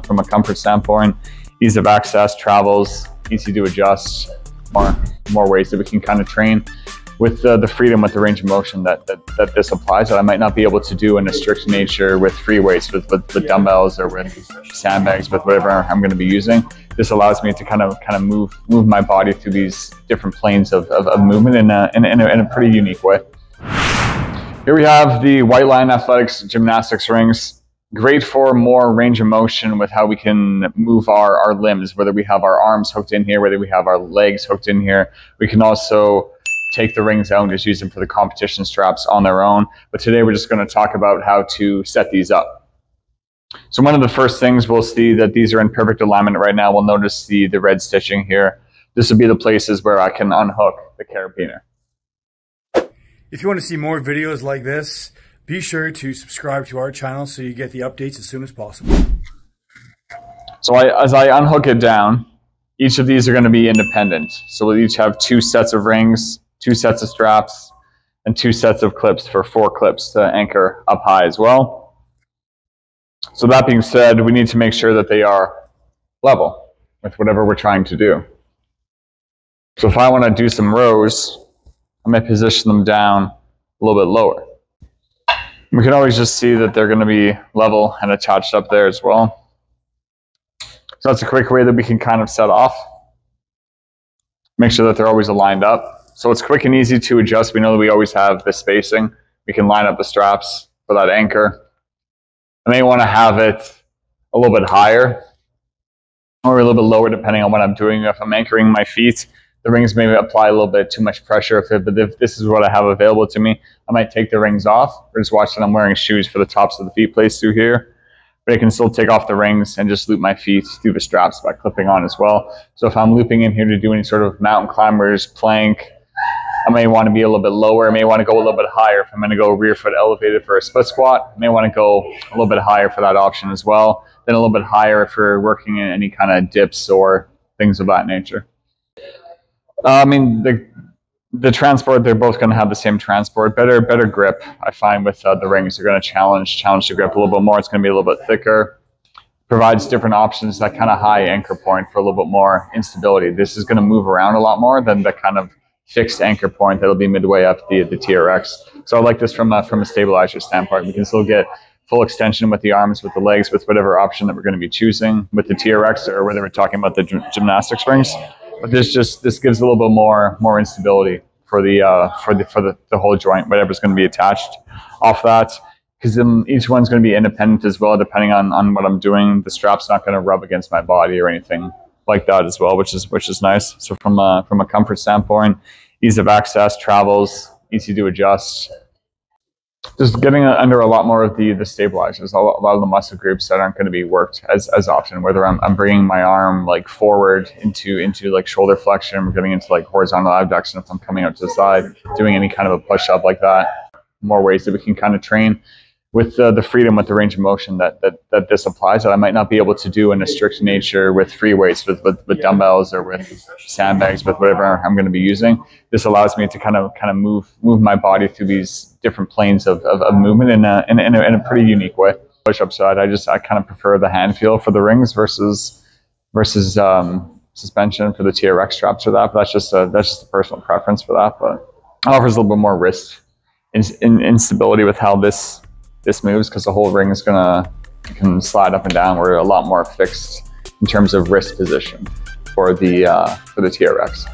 from a comfort standpoint, ease of access, travels, easy to adjust, more ways that we can kind of train with the freedom, with the range of motion that this applies, that I might not be able to do in a strict nature with free weights, with dumbbells or with sandbags, with whatever I'm going to be using. This allows me to kind of move my body through these different planes of movement in a pretty unique way. Here we have the White Line Athletics gymnastics rings. Great for more range of motion with how we can move our limbs, whether we have our arms hooked in here, whether we have our legs hooked in here. We can also take the rings out and just use them for the competition straps on their own. But today we're just going to talk about how to set these up. So one of the first things we'll see that these are in perfect alignment right now. We'll notice the red stitching here. This will be the places where I can unhook the carabiner. If you want to see more videos like this, be sure to subscribe to our channel so you get the updates as soon as possible. So as I unhook it down, each of these are going to be independent. So we'll each have 2 sets of rings, 2 sets of straps, and 2 sets of clips for 4 clips to anchor up high as well. So that being said, we need to make sure that they are level with whatever we're trying to do. So if I want to do some rows, I may position them down a little bit lower. We can always just see that they're going to be level and attached up there as well. So that's a quick way that we can kind of set off. Make sure that they're always aligned up. So it's quick and easy to adjust. We know that we always have the spacing. We can line up the straps for that anchor. I may want to have it a little bit higher or a little bit lower depending on what I'm doing. If I'm anchoring my feet, the rings may apply a little bit too much pressure. But if this is what I have available to me, I might take the rings off or just watch that I'm wearing shoes for the tops of the feet placed through here. But I can still take off the rings and just loop my feet through the straps by clipping on as well. So if I'm looping in here to do any sort of mountain climbers, plank, I may want to be a little bit lower. I may want to go a little bit higher. If I'm going to go rear foot elevated for a split squat, I may want to go a little bit higher for that option as well. Then a little bit higher if we're working in any kind of dips or things of that nature. I mean, the transport, they're both going to have the same transport. Better grip, I find, with the rings. They're going to challenge the grip a little bit more. It's going to be a little bit thicker. Provides different options, that kind of high anchor point for a little bit more instability. This is going to move around a lot more than the kind of fixed anchor point that'll be midway up the TRX. So I like this from a stabilizer standpoint. We can still get full extension with the arms, with the legs, with whatever option that we're going to be choosing with the TRX, or whether we're talking about the gymnastics rings. But this gives a little bit more instability for the whole joint, whatever's going to be attached off that. Because each one's going to be independent as well, depending on what I'm doing. The strap's not going to rub against my body or anything like that as well, which is nice. So from a comfort standpoint, ease of access, travels, easy to adjust. Just getting under a lot more of the stabilizers, a lot of the muscle groups that aren't going to be worked as often. Whether I'm bringing my arm like forward into like shoulder flexion, we're getting into like horizontal abduction. If I'm coming out to the side, doing any kind of a push up like that. More ways that we can kind of train with the freedom, with the range of motion that this applies, that I might not be able to do in a strict nature with free weights, with dumbbells or with sandbags, with whatever I'm going to be using. This allows me to kind of move my body through these different planes of movement in a pretty unique way. Push-up side, I kind of prefer the hand feel for the rings versus suspension for the TRX straps or that. But that's just a personal preference for that. But it offers a little bit more wrist instability with how this moves, because the whole ring is can slide up and down. We're a lot more fixed in terms of wrist position for the TRX.